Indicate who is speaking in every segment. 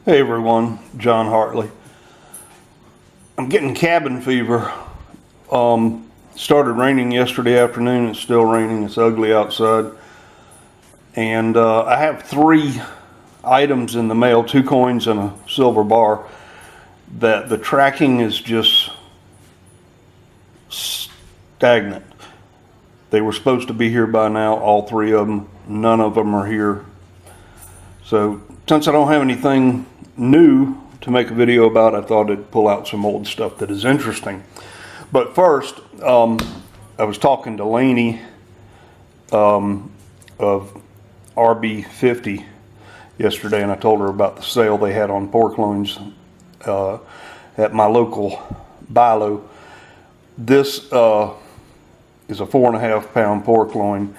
Speaker 1: Hey everyone, John Hartley. I'm getting cabin fever. Started raining yesterday afternoon. It's still raining. It's ugly outside. And I have 3 items in the mail, 2 coins and a silver bar, that the tracking is just stagnant. They were supposed to be here by now, all 3 of them. None of them are here. So since I don't have anything new to make a video about, I thought I'd pull out some old stuff that is interesting. But first, I was talking to Lainey of RB50 yesterday, and I told her about the sale they had on pork loins at my local BI-LO. This is a 4.5 pound pork loin,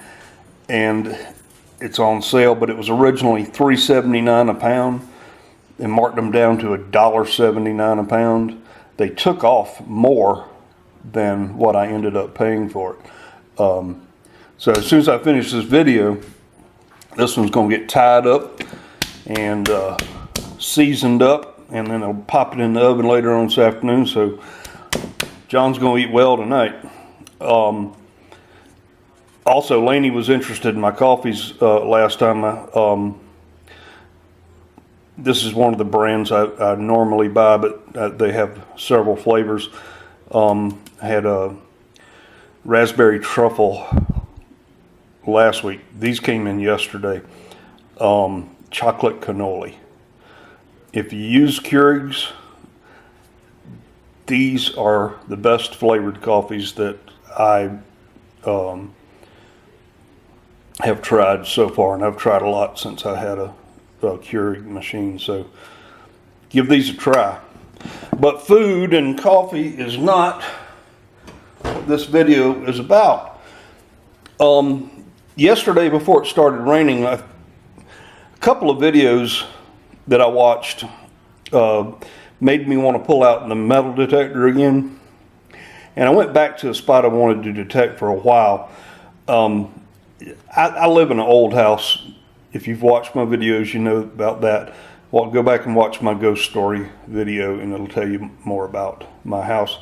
Speaker 1: and it's on sale, but it was originally $3.79 a pound. They marked them down to $1.79 a pound. They took off more than what I ended up paying for it. So as soon as I finish this video, this one's going to get tied up and seasoned up, and then I'll pop it in the oven later on this afternoon. So John's going to eat well tonight. Also, Lainey was interested in my coffees last time. This is one of the brands I normally buy, but they have several flavors. I had a raspberry truffle last week. These came in yesterday. Chocolate cannoli. If you use Keurigs, these are the best flavored coffees that I have tried so far, and I've tried a lot since I had a Keurig machine, so give these a try. But food and coffee is not what this video is about. Yesterday, before it started raining, a couple of videos that I watched made me want to pull out the metal detector again, and I went back to a spot I wanted to detect for a while. I live in an old house. If you've watched my videos, you know about that. Well, go back and watch my ghost story video, and it'll tell you more about my house.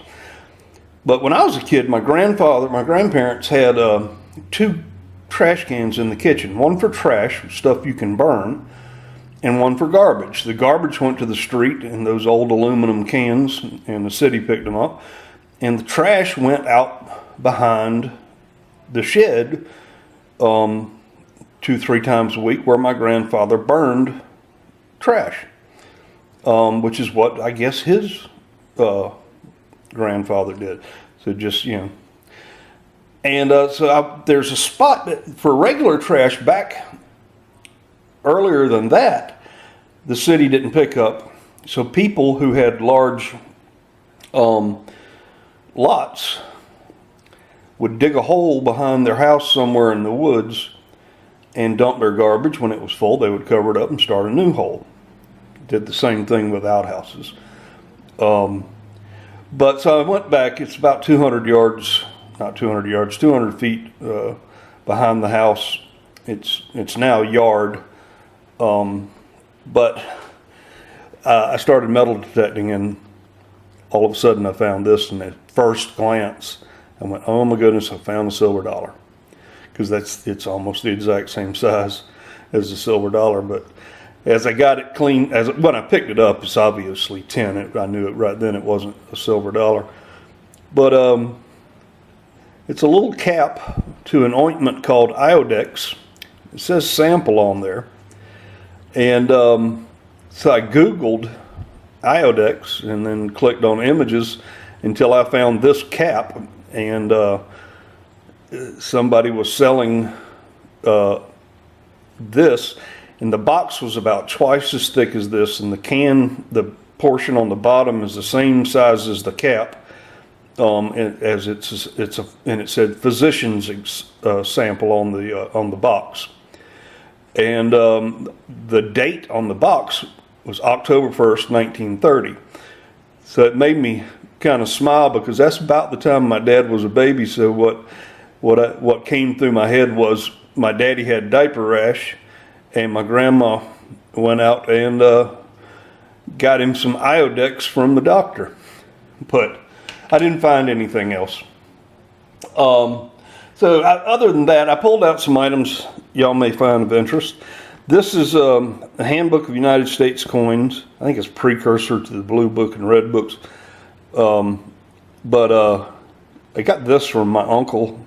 Speaker 1: But when I was a kid, my grandparents had 2 trash cans in the kitchen. One for trash, stuff you can burn, and one for garbage. The garbage went to the street in those old aluminum cans, and the city picked them up. And the trash went out behind the shed 2-3 times a week, where my grandfather burned trash, which is what I guess his grandfather did. So just, you know. And there's a spot for regular trash back earlier than that the city didn't pick up. So people who had large lots would dig a hole behind their house somewhere in the woods and dump their garbage. When it was full, they would cover it up and start a new hole. Did the same thing with outhouses. But so I went back. It's about 200 yards, not 200 yards, 200 feet behind the house. It's now a yard. But I started metal detecting, and all of a sudden I found this, and at first glance I went, oh my goodness, I found a silver dollar. Because it's almost the exact same size as the silver dollar. But as I got it clean, when I picked it up, it's obviously tin. I knew it right then it wasn't a silver dollar. But it's a little cap to an ointment called Iodex. It says sample on there. And so I Googled Iodex and then clicked on images until I found this cap. And somebody was selling this, and the box was about twice as thick as this, and the portion on the bottom is the same size as the cap, and it said physician's sample on the box, and the date on the box was October 1st, 1930. So it made me kind of smile, because that's about the time my dad was a baby. So what came through my head was my daddy had diaper rash, and my grandma went out and got him some Iodex from the doctor, but I didn't find anything else. Other than that, I pulled out some items y'all may find of interest. This is a handbook of United States coins. I think it's precursor to the blue book and red books. I got this from my uncle,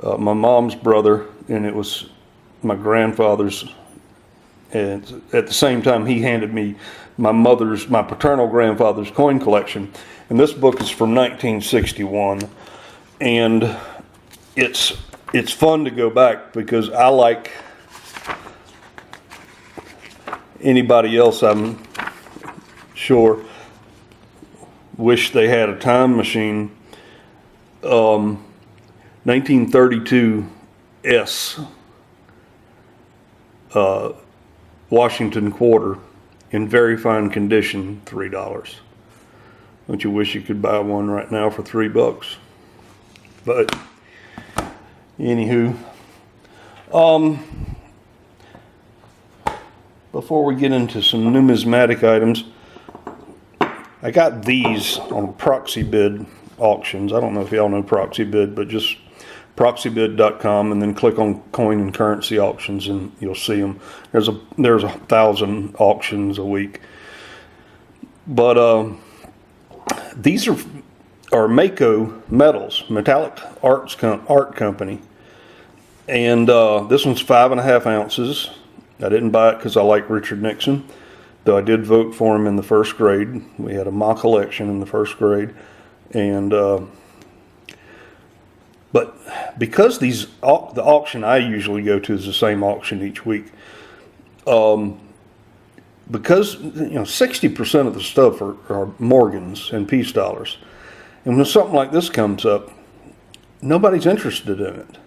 Speaker 1: my mom's brother, and it was my grandfather's. And at the same time, he handed me my paternal grandfather's coin collection. And this book is from 1961. And it's fun to go back because I, like anybody else, I'm sure, wish they had a time machine. 1932 S Washington quarter in very fine condition, $3. Don't you wish you could buy one right now for $3? But anywho, before we get into some numismatic items, I got these on Proxybid auctions. I don't know if y'all know Proxybid, but just proxybid.com and then click on coin and currency auctions and you'll see them. There's 1,000 auctions a week. But these are Mako Metals, Metallic Art Company. And this one's 5.5 ounces. I didn't buy it because I like Richard Nixon, though I did vote for him in the first grade. We had a mock election in the first grade. And but because the auction I usually go to is the same auction each week, because 60% of the stuff are Morgans and peace dollars, and when something like this comes up, nobody's interested in it.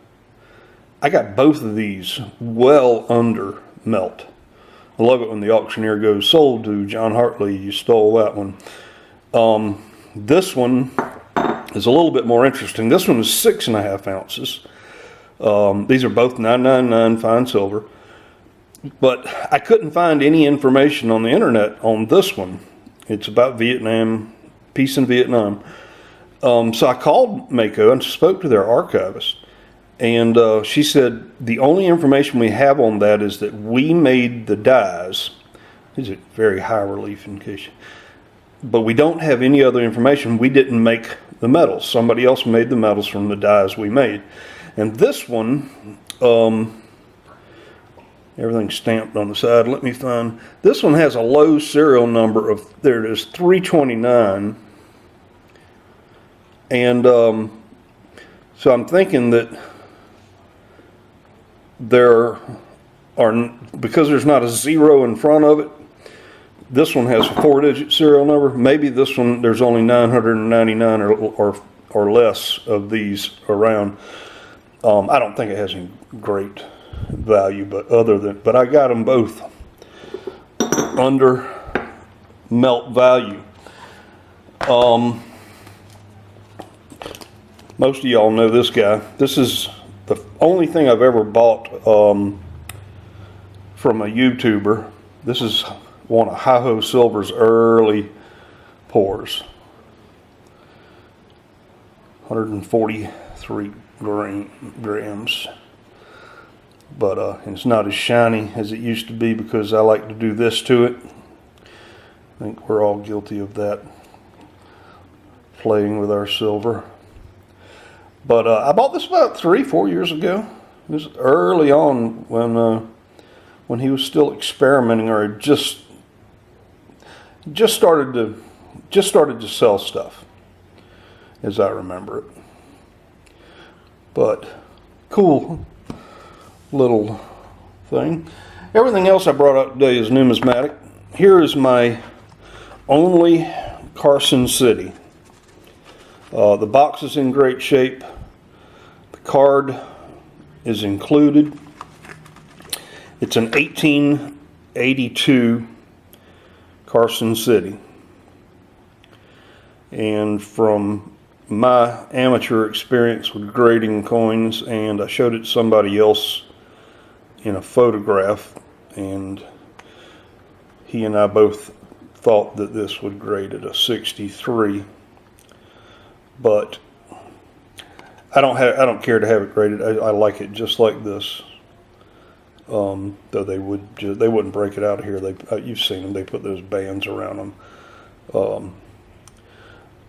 Speaker 1: I got both of these well under melt. I love it when the auctioneer goes, "Sold to John Hartley, you stole that one." This one is a little bit more interesting. This one is 6.5 ounces. These are both 999 fine silver. But I couldn't find any information on the internet on this one. It's about Vietnam, peace in Vietnam. So I called Mako and spoke to their archivist. And she said, the only information we have on that is that we made the dies. These are very high relief in case you... But we don't have any other information. We didn't make the metals. Somebody else made the metals from the dies we made. And this one, everything's stamped on the side. Let me find. This one has a low serial number of, there it is, 329. And so I'm thinking that there are, because there's not a zero in front of it, this one has a 4-digit serial number. Maybe this one, there's only 999 or less of these around. I don't think it has any great value, but I got them both under melt value. Most of y'all know this guy. This is the only thing I've ever bought from a YouTuber. This is one of Hi-Ho Silver's early pours. 143 grams. But it's not as shiny as it used to be because I like to do this to it. I think we're all guilty of that, playing with our silver. But I bought this about 3-4 years ago. It was early on when he was still experimenting, or just started to sell stuff, as I remember it. But cool little thing. Everything else I brought up today is numismatic. Here is my only Carson City. The box is in great shape. The card is included. It's an 1882 Carson City. And from my amateur experience with grading coins, and I showed it to somebody else in a photograph, and he and I both thought that this would grade at a 63, but I don't care to have it graded. I like it just like this. Though they wouldn't break it out of here. You've seen them. They put those bands around them.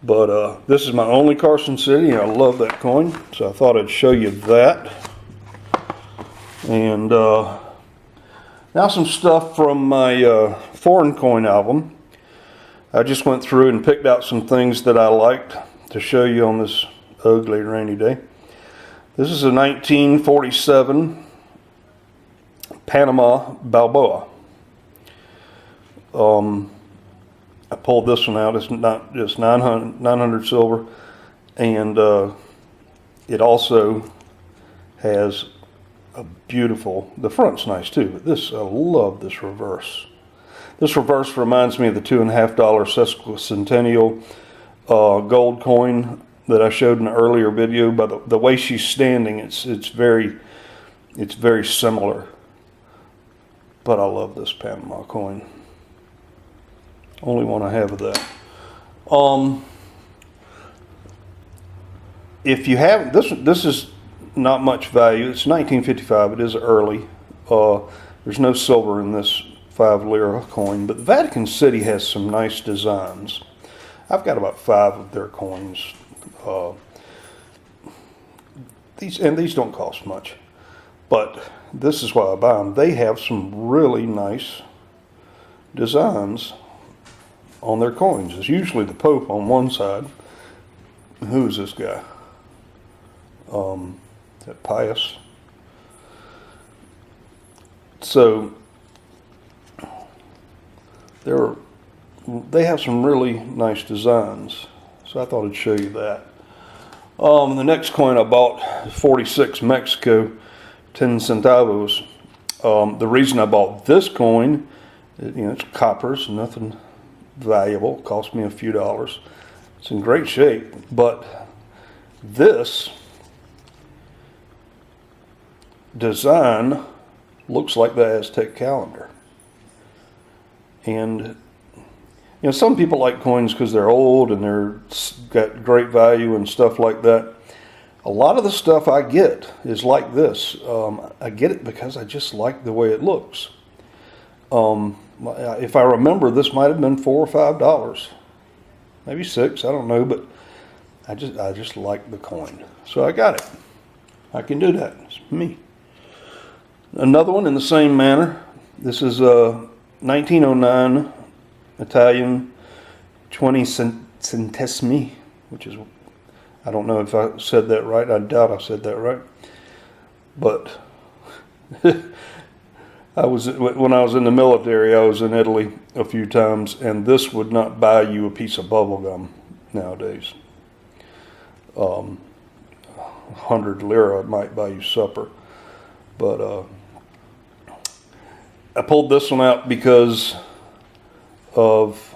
Speaker 1: But this is my only Carson City, and I love that coin, so I thought I'd show you that. And now some stuff from my foreign coin album. I just went through and picked out some things that I liked to show you on this ugly rainy day. This is a 1947 Panama Balboa. I pulled this one out. It's not just 900 silver, and it also has a beautiful. The front's nice too, but I love this reverse. This reverse reminds me of the $2.50 sesquicentennial gold coin that I showed in an earlier video. But the way she's standing, it's very similar. But I love this Panama coin. Only one I have of that. If you have this is not much value. It's 1955. It is early. There's no silver in this 5 lira coin, but Vatican City has some nice designs. I've got about 5 of their coins. These don't cost much, but this is why I buy them. They have some really nice designs on their coins. It's usually the Pope on one side. Who is this guy? That Pius. So they have some really nice designs. So I thought I'd show you that. The next coin I bought, 46 Mexico, 10 centavos. The reason I bought this coin, it's copper, so nothing valuable. It cost me a few dollars. It's in great shape, but this design looks like the Aztec calendar. And some people like coins because they're old and they're got great value and stuff like that. A lot of the stuff I get is like this. I get it because I just like the way it looks. If I remember, this might have been $4 or $5, maybe $6. I don't know, but I just like the coin, so I got it. I can do that. It's me. Another one in the same manner. This is a 1909 Italian 20 centesimi, which is, I don't know if I said that right. I doubt I said that right. But when I was in the military, I was in Italy a few times, and this would not buy you a piece of bubble gum nowadays. 100 lira might buy you supper. But I pulled this one out because of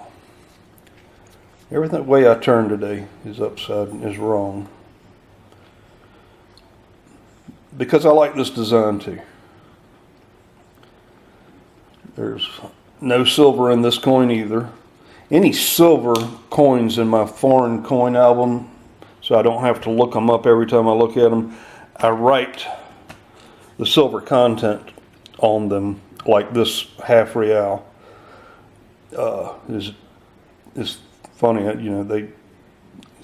Speaker 1: everything. The way I turn today is wrong. Because I like this design too. There's no silver in this coin either. Any silver coins in my foreign coin album, so I don't have to look them up every time I look at them, I write the silver content on them, like this half real. Is funny, it's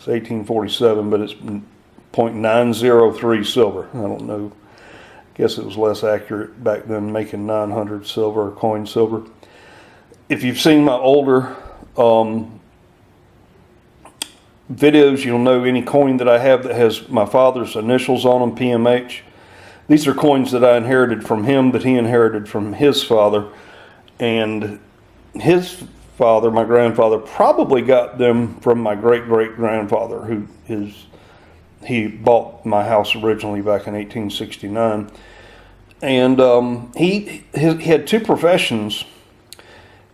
Speaker 1: 1847, but it's 0.903 silver. I don't know. I guess it was less accurate back then, making 900 silver or coin silver. If you've seen my older videos, you'll know any coin that I have that has my father's initials on them, PMH. These are coins that I inherited from him, that he inherited from his father. And his father, my grandfather, probably got them from my great-great-grandfather, he bought my house originally back in 1869. And he had 2 professions.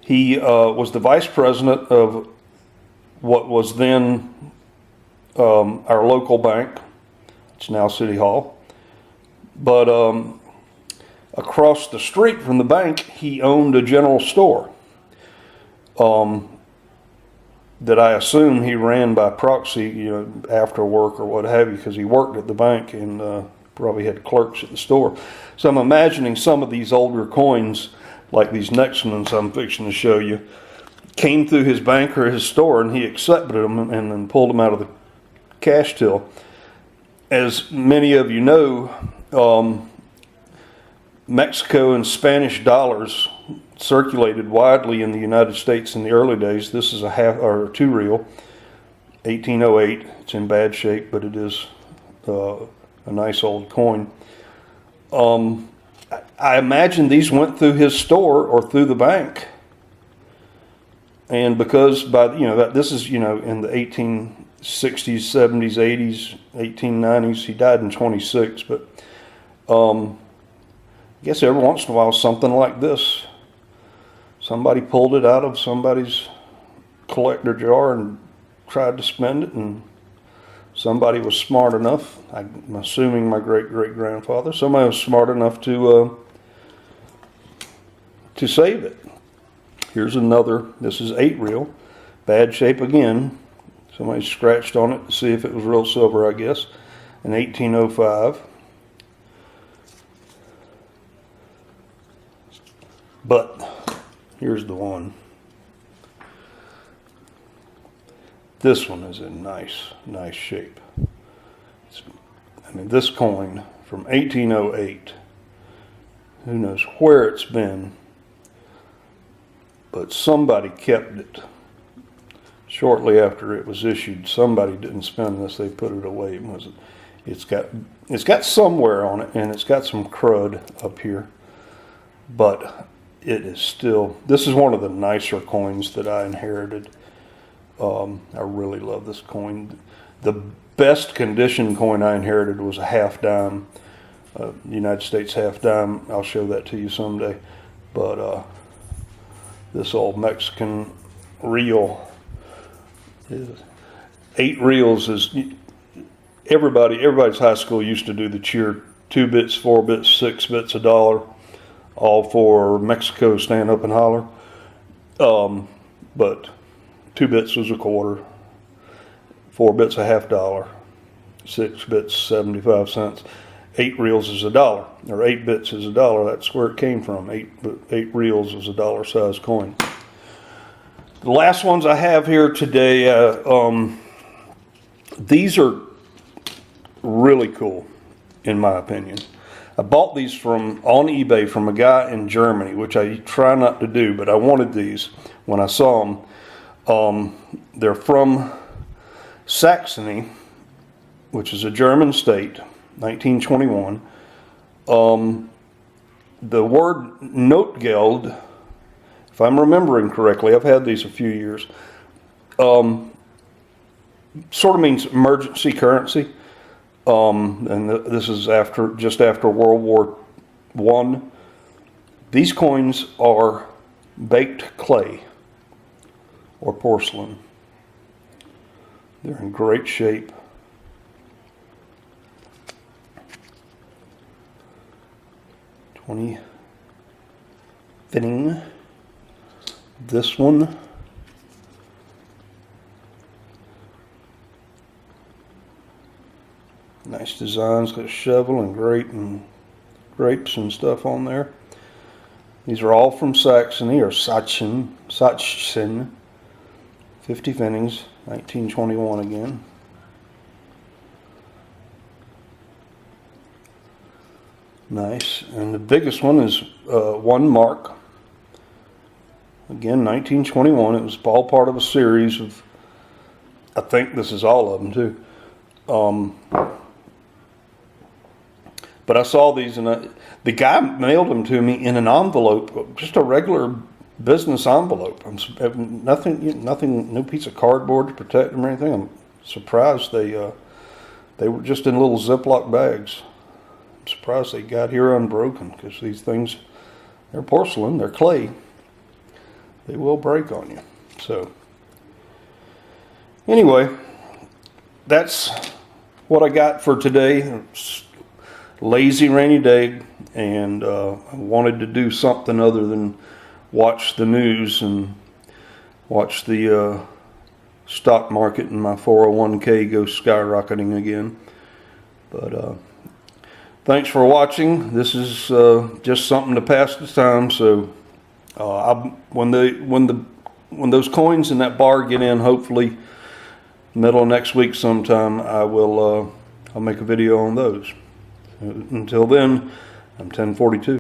Speaker 1: He was the vice president of what was then our local bank. It's now City Hall. But across the street from the bank, he owned a general store. that I assume he ran by proxy, after work or what have you, because he worked at the bank and probably had clerks at the store. So I'm imagining some of these older coins, like these next ones I'm fixing to show you, came through his bank or his store, and he accepted them and then pulled them out of the cash till. As many of you know, Mexico and Spanish dollars circulated widely in the United States in the early days. This is a half or 2 reel, 1808. It's in bad shape, but it is a nice old coin. I imagine these went through his store or through the bank, and because this is in the 1860s, 70s, 80s, 1890s. He died in 26, but I guess every once in a while something like this. Somebody pulled it out of somebody's collector jar and tried to spend it, and somebody was smart enough, I'm assuming my great-great-grandfather, somebody was smart enough to save it. Here's another, this is 8 reel, bad shape again. Somebody scratched on it to see if it was real silver, I guess, in 1805. But here's the one. This one is in nice shape. This coin from 1808, who knows where it's been, but somebody kept it. Shortly after it was issued, somebody didn't spend this, they put it away. It's got somewhere on it, and it's got some crud up here, but it is still, this is one of the nicer coins that I inherited. I really love this coin. The best condition coin I inherited was a half dime, United States half dime. I'll show that to you someday. But this old Mexican reel, 8 reels is, everybody's high school used to do the cheer, 2 bits, 4 bits, 6 bits, $1, all for Mexico stand up and holler. But 2 bits was a quarter, 4 bits $0.50, 6 bits 75 cents, 8 reels is $1, or 8 bits is $1. That's where it came from. 8 reels is $1 size coin. The last ones I have here today, these are really cool, in my opinion. I bought these on eBay from a guy in Germany, which I try not to do, but I wanted these when I saw them. They're from Saxony, which is a German state, 1921. The word Notgeld, if I'm remembering correctly, I've had these a few years, sort of means emergency currency. And this is just after World War I. These coins are baked clay or porcelain. They're in great shape. $20 fitting. This one, nice designs, got a shovel and grate and grapes and stuff on there. These are all from Saxony or Sachsen, 50 pfennigs, 1921 again. Nice, and the biggest one is 1 mark. Again, 1921. It was all part of a series of, I think this is all of them too. But I saw these, and the guy mailed them to me in an envelope, just a regular business envelope. Nothing, no piece of cardboard to protect them or anything. I'm surprised they were just in little Ziploc bags. I'm surprised they got here unbroken, because these things, they're porcelain, they're clay. They will break on you. So, anyway, that's what I got for today. It's lazy, rainy day, and I wanted to do something other than watch the news. And watch the stock market and my 401k go skyrocketing again. But thanks for watching. This is just something to pass the time. So when those coins in that bar get in, hopefully middle of next week sometime, I'll make a video on those. Until then, I'm 1042.